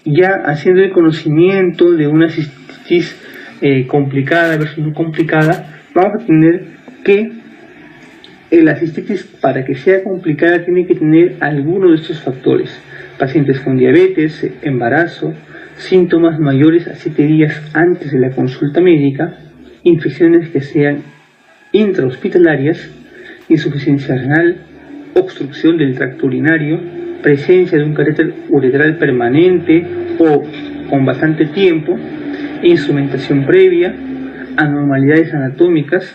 ya haciendo el conocimiento de una cistitis complicada versus no complicada, vamos a tener que la cistitis, para que sea complicada, tiene que tener alguno de estos factores: pacientes con diabetes, embarazo, síntomas mayores a 7 días antes de la consulta médica, infecciones que sean intrahospitalarias, insuficiencia renal, obstrucción del tracto urinario, presencia de un catéter uretral permanente o con bastante tiempo, instrumentación previa, anormalidades anatómicas,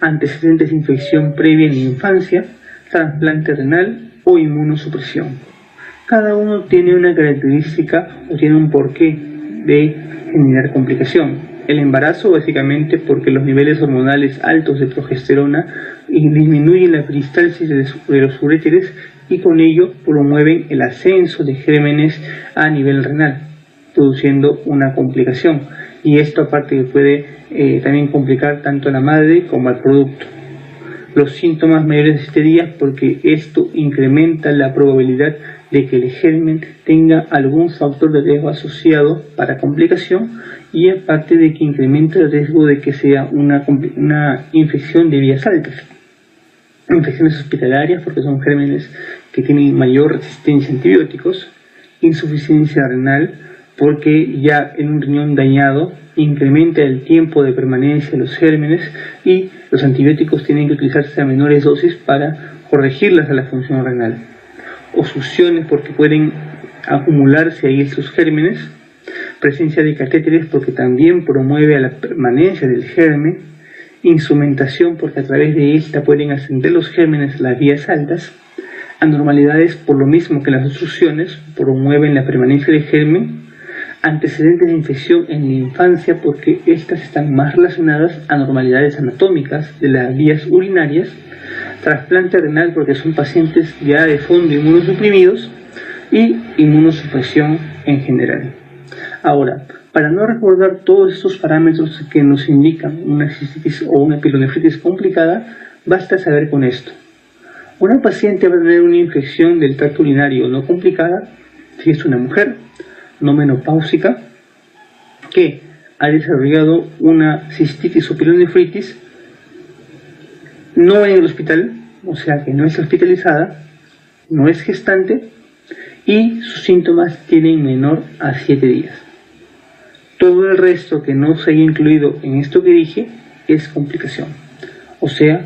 antecedentes de infección previa en la infancia, trasplante renal o inmunosupresión. Cada uno tiene una característica o tiene un porqué de generar complicación. El embarazo, básicamente porque los niveles hormonales altos de progesterona disminuyen la peristalsis de los uréteres y con ello promueven el ascenso de gérmenes a nivel renal, produciendo una complicación. Y esto aparte puede también complicar tanto a la madre como al producto. Los síntomas mayores de 7 días, porque esto incrementa la probabilidad de que el germen tenga algún factor de riesgo asociado para complicación, y aparte de que incrementa el riesgo de que sea una infección de vías altas. Infecciones hospitalarias, porque son gérmenes que tienen mayor resistencia a antibióticos. Insuficiencia renal, porque ya en un riñón dañado incrementa el tiempo de permanencia de los gérmenes y los antibióticos tienen que utilizarse a menores dosis para corregirlas a la función renal. Obstrucciones, porque pueden acumularse ahí estos gérmenes. Presencia de catéteres, porque también promueve a la permanencia del germen. Instrumentación, porque a través de esta pueden ascender los gérmenes a las vías altas. Anormalidades, por lo mismo que las obstrucciones, promueven la permanencia del germen. Antecedentes de infección en la infancia, porque estas están más relacionadas a anormalidades anatómicas de las vías urinarias. Trasplante renal, porque son pacientes ya de fondo inmunosuprimidos, y inmunosupresión en general. Ahora, para no recordar todos estos parámetros que nos indican una cistitis o una pielonefritis complicada, basta saber con esto. Una paciente va a tener una infección del tracto urinario no complicada si es una mujer no menopáusica que ha desarrollado una cistitis o pielonefritis no en el hospital, o sea que no es hospitalizada, no es gestante y sus síntomas tienen menor a 7 días. Todo el resto que no se haya incluido en esto que dije es complicación. O sea,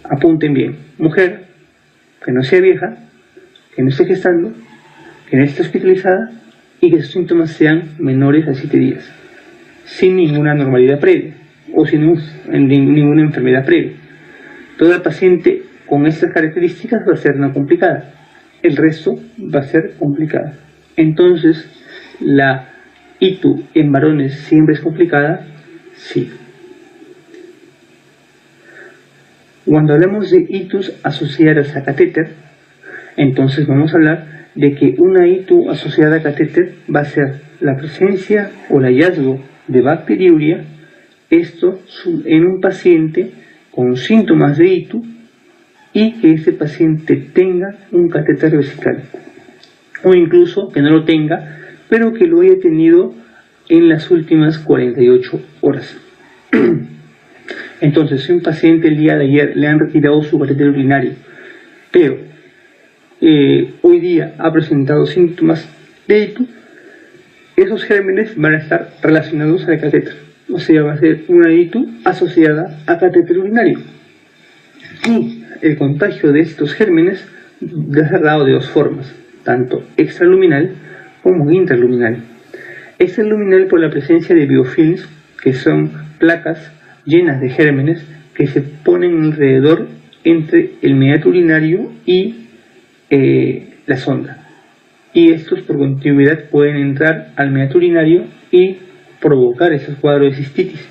apunten bien: mujer que no sea vieja, que no esté gestando, que no esté hospitalizada y que sus síntomas sean menores a 7 días, sin ninguna normalidad previa o sin ninguna enfermedad previa. Toda paciente con estas características va a ser no complicada, el resto va a ser complicada. Entonces, la ITU en varones siempre es complicada, sí. Cuando hablamos de ITUs asociadas a catéter, entonces vamos a hablar de que una ITU asociada a catéter va a ser la presencia o el hallazgo de bacteriuria, esto en un paciente con síntomas de ITU y que ese paciente tenga un catéter vesical, o incluso que no lo tenga, pero que lo haya tenido en las últimas 48 horas. Entonces, si un paciente el día de ayer le han retirado su catéter urinario, pero hoy día ha presentado síntomas de ITU, esos gérmenes van a estar relacionados al catéter, o sea, va a ser una ITU asociada a catéter urinario. Y el contagio de estos gérmenes va a ser dado de dos formas, tanto extraluminal como intraluminal. Extraluminal por la presencia de biofilms, que son placas llenas de gérmenes que se ponen alrededor entre el meato urinario y la sonda. Y estos por continuidad pueden entrar al meato urinario y provocar esos cuadros de cistitis.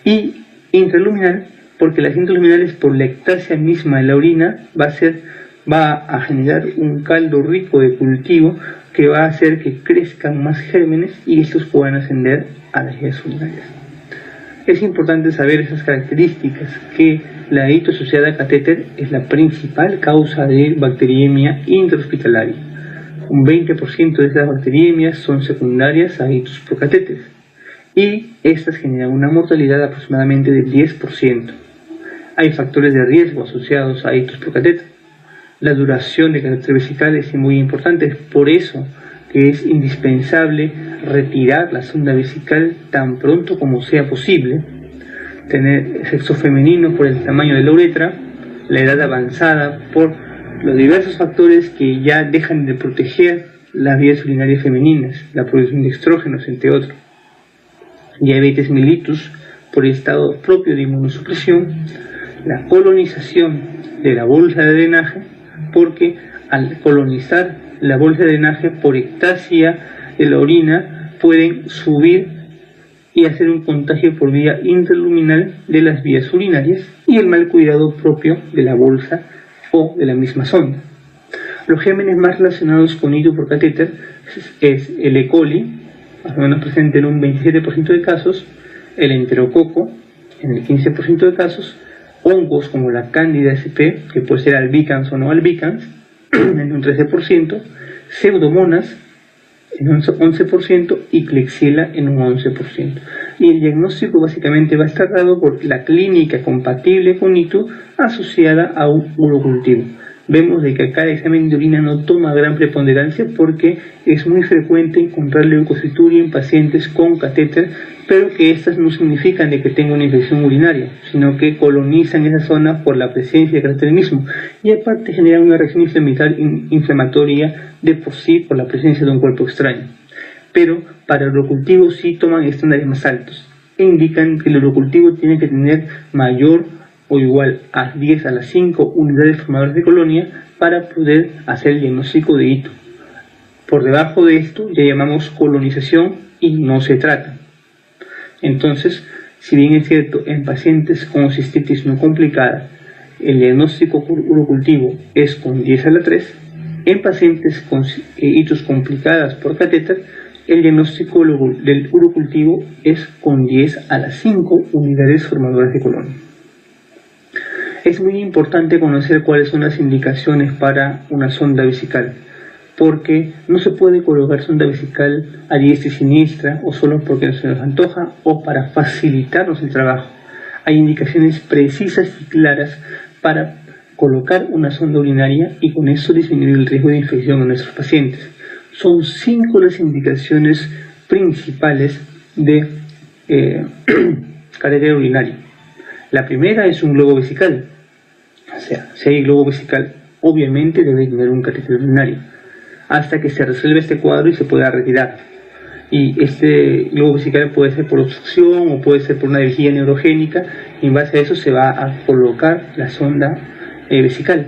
Y intraluminal porque las intraluminales, por la ectasia misma de la orina, va a generar un caldo rico de cultivo que va a hacer que crezcan más gérmenes y estos puedan ascender a las vías urinarias. Es importante saber esas características, que la ITU asociada a catéter es la principal causa de bacteriemia intrahospitalaria. Un 20% de esas bacteriemias son secundarias a ictus por catéter y estas generan una mortalidad aproximadamente del 10%. Hay factores de riesgo asociados a ictus por catéter. La duración de catéter vesical es muy importante, es por eso que es indispensable retirar la sonda vesical tan pronto como sea posible. Tener sexo femenino por el tamaño de la uretra, la edad avanzada por los diversos factores que ya dejan de proteger las vías urinarias femeninas, la producción de estrógenos, entre otros. Diabetes mellitus por el estado propio de inmunosupresión, la colonización de la bolsa de drenaje, porque al colonizar la bolsa de drenaje por ectasia de la orina pueden subir y hacer un contagio por vía intraluminal de las vías urinarias, y el mal cuidado propio de la bolsa o de la misma sonda. Los gérmenes más relacionados con ictus por catéter es el E. coli, más o menos presente en un 27% de casos, el enterococo en el 15% de casos, hongos como la Candida sp, que puede ser albicans o no albicans, en un 13%, pseudomonas en un 11% y Klebsiella en un 11%. Y el diagnóstico básicamente va a estar dado por la clínica compatible con ictus asociada a un urocultivo. Vemos de que acá el examen de orina no toma gran preponderancia porque es muy frecuente encontrar leucocituria en pacientes con catéter, pero que estas no significan de que tenga una infección urinaria, sino que colonizan esa zona por la presencia de catéter mismo, y aparte generan una reacción inflamatoria de por sí por la presencia de un cuerpo extraño. Pero para el urocultivo sí toman estándares más altos e indican que el urocultivo tiene que tener mayor o igual a 10 a las 5 unidades formadoras de colonia para poder hacer el diagnóstico de ictus. Por debajo de esto ya llamamos colonización y no se trata. Entonces, si bien es cierto, en pacientes con cistitis no complicada el diagnóstico por urocultivo es con 10 a la 3, en pacientes con ictus complicadas por catéter el diagnóstico del urocultivo es con 10 a las 5 unidades formadoras de colonia. Es muy importante conocer cuáles son las indicaciones para una sonda vesical, porque no se puede colocar sonda vesical a diestra y siniestra o solo porque se nos antoja o para facilitarnos el trabajo. Hay indicaciones precisas y claras para colocar una sonda urinaria y con eso disminuir el riesgo de infección en nuestros pacientes. Son 5 las indicaciones principales de catéter urinario. La primera es un globo vesical. O sea, si hay globo vesical, obviamente debe tener un catéter urinario, hasta que se resuelva este cuadro y se pueda retirar. Y este globo vesical puede ser por obstrucción o puede ser por una vejiga neurogénica, y en base a eso se va a colocar la sonda vesical.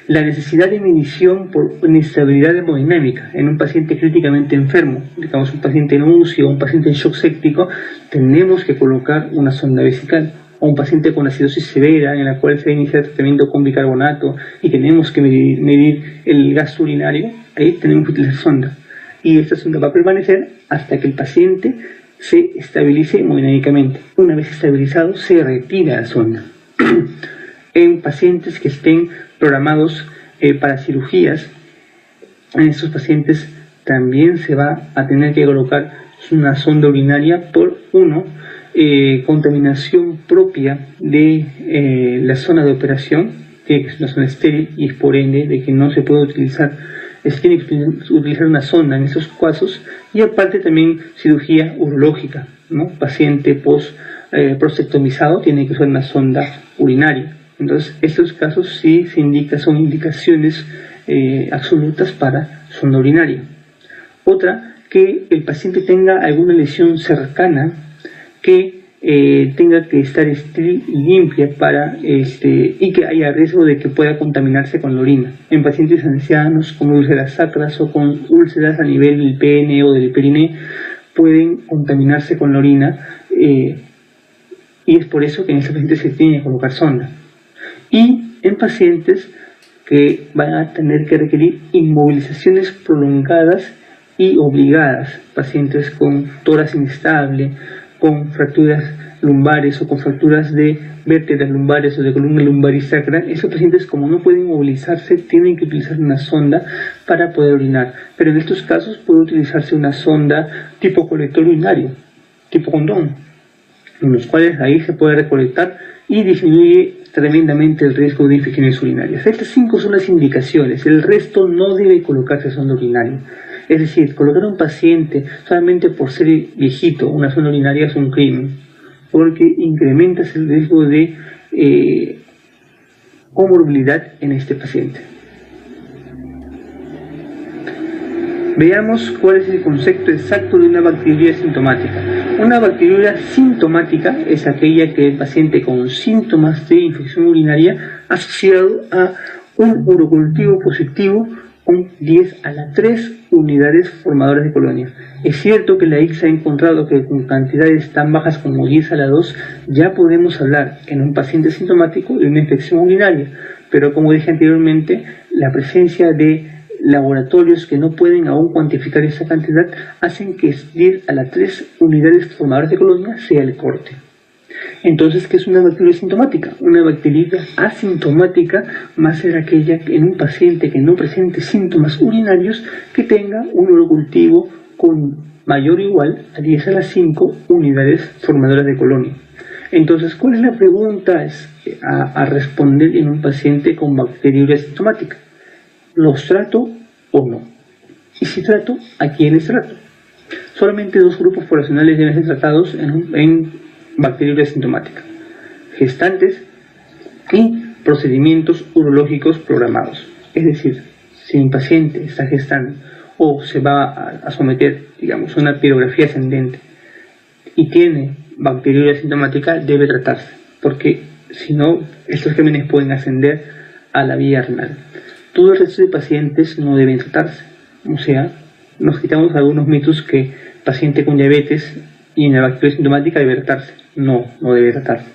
La necesidad de medición por inestabilidad hemodinámica en un paciente críticamente enfermo, digamos un paciente en UCI o un paciente en shock séptico, tenemos que colocar una sonda vesical. O un paciente con acidosis severa en la cual se va a iniciar tratamiento con bicarbonato y tenemos que medir el gasto urinario, ahí tenemos que utilizar sonda. Y esta sonda va a permanecer hasta que el paciente se estabilice hemodinámicamente. Una vez estabilizado, se retira la sonda. En pacientes que estén programados para cirugías, en estos pacientes también se va a tener que colocar una sonda urinaria por contaminación propia de la zona de operación, que es una zona estéril y es por ende de que no se puede utilizar, se tiene que utilizar una sonda en esos casos, y aparte también cirugía urológica, ¿no? Paciente prostectomizado tiene que usar una sonda urinaria. Entonces estos casos sí se indica, son indicaciones absolutas para sonda urinaria. Otra, que el paciente tenga alguna lesión cercana que tenga que estar estéril y limpia y que haya riesgo de que pueda contaminarse con la orina. En pacientes ancianos con úlceras sacras o con úlceras a nivel del pene o del periné pueden contaminarse con la orina, y es por eso que en estos pacientes se tiene que colocar sonda. Y en pacientes que van a tener que requerir inmovilizaciones prolongadas y obligadas, pacientes con tórax inestable, con fracturas lumbares o con fracturas de vértebras lumbares o de columna lumbar y sacra, esos pacientes, como no pueden movilizarse, tienen que utilizar una sonda para poder orinar. Pero en estos casos puede utilizarse una sonda tipo colector urinario, tipo condón, en los cuales ahí se puede recolectar y disminuye tremendamente el riesgo de infecciones urinarias. Estas 5 son las indicaciones, el resto no debe colocarse sonda urinaria. Es decir, colocar a un paciente solamente por ser viejito una sonda urinaria es un crimen, porque incrementas el riesgo de comorbilidad en este paciente. Veamos cuál es el concepto exacto de una bacteriuria sintomática. Una bacteriuria sintomática es aquella que el paciente con síntomas de infección urinaria asociado a un urocultivo positivo con 10 a la 3 unidades formadoras de colonia. Es cierto que la ICSA ha encontrado que con cantidades tan bajas como 10 a la 2 ya podemos hablar en un paciente sintomático de una infección urinaria, pero como dije anteriormente, la presencia de laboratorios que no pueden aún cuantificar esa cantidad hacen que 10 a la 3 unidades formadoras de colonia sea el corte. Entonces, ¿qué es una bacteriuria sintomática? Una bacteriuria asintomática va a ser aquella en un paciente que no presente síntomas urinarios que tenga un urocultivo con mayor o igual a 10 a la 5 unidades formadoras de colonia. Entonces, ¿cuál es la pregunta a responder en un paciente con bacteriuria asintomática? ¿Los trato o no? Y si trato, ¿a quiénes trato? Solamente 2 grupos poblacionales deben ser tratados en bacteriuria asintomática: gestantes y procedimientos urológicos programados. Es decir, si un paciente está gestando o se va a someter, digamos, a una pirografía ascendente y tiene bacteriuria asintomática, debe tratarse, porque si no, estos gérmenes pueden ascender a la vía renal. Todo el resto de pacientes no deben tratarse. O sea, nos quitamos algunos mitos que paciente con diabetes y en la bacteria sintomática debe tratarse. No debe tratarse.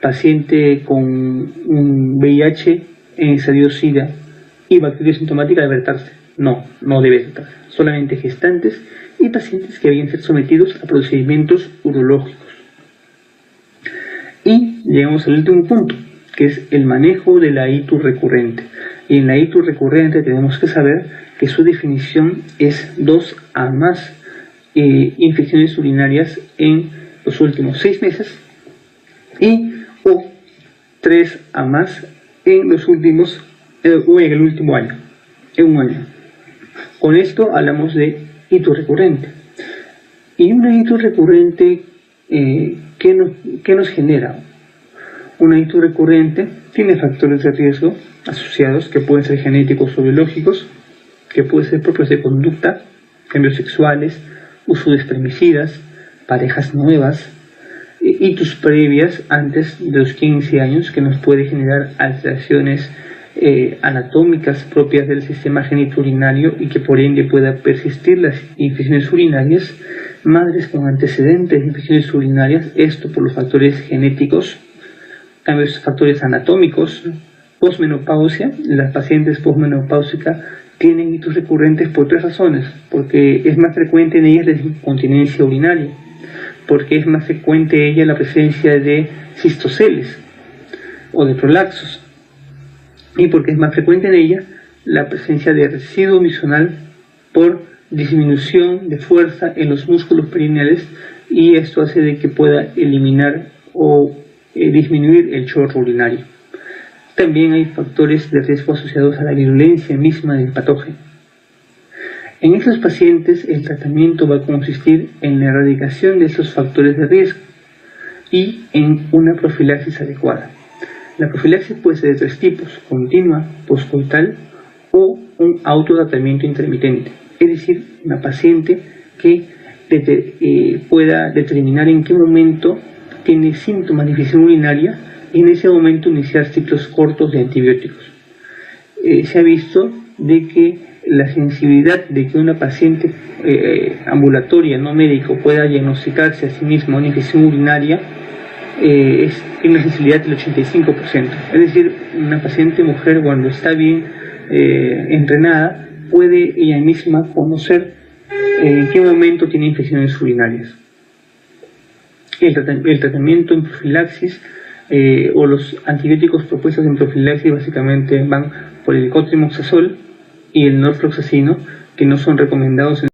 Paciente con un VIH, estadio SIDA y bacteria sintomática debe tratarse. No debe tratarse. Solamente gestantes y pacientes que deben ser sometidos a procedimientos urológicos. Y llegamos al último punto, que es el manejo de la ITU recurrente. Y en la ITU recurrente tenemos que saber que su definición es 2 a más infecciones urinarias en los últimos 6 meses o 3 a más en los últimos o en el último año, en un año. Con esto hablamos de ITU recurrente. Y una ITU recurrente, ¿qué nos genera? Una ITU recurrente tiene factores de riesgo asociados que pueden ser genéticos o biológicos, que pueden ser propios de conducta, cambios sexuales, uso de espermicidas, parejas nuevas, hitos previas antes de los 15 años que nos puede generar alteraciones anatómicas propias del sistema genitourinario y que por ende pueda persistir las infecciones urinarias, madres con antecedentes de infecciones urinarias, esto por los factores genéticos, cambios factores anatómicos, posmenopausia. Las pacientes posmenopáusicas tienen hitos recurrentes por 3 razones: porque es más frecuente en ellas la incontinencia urinaria, porque es más frecuente en ella la presencia de cistoceles o de prolaxos, y porque es más frecuente en ella la presencia de residuo misional por disminución de fuerza en los músculos perineales, y esto hace de que pueda eliminar o disminuir el chorro urinario. También hay factores de riesgo asociados a la virulencia misma del patógeno. En estos pacientes el tratamiento va a consistir en la erradicación de estos factores de riesgo y en una profilaxis adecuada. La profilaxis puede ser de 3 tipos: continua, postcoital o un autotratamiento intermitente. Es decir, una paciente que pueda determinar en qué momento tiene síntomas de infección urinaria y en ese momento iniciar ciclos cortos de antibióticos. Se ha visto de que la sensibilidad de que una paciente ambulatoria, no médico, pueda diagnosticarse a sí misma una infección urinaria tiene una sensibilidad del 85%. Es decir, una paciente mujer, cuando está bien entrenada, puede ella misma conocer en qué momento tiene infecciones urinarias. el tratamiento en profilaxis o los antibióticos propuestos en profilaxis básicamente van por el cotrimoxazol y el norfloxacino, que no son recomendados en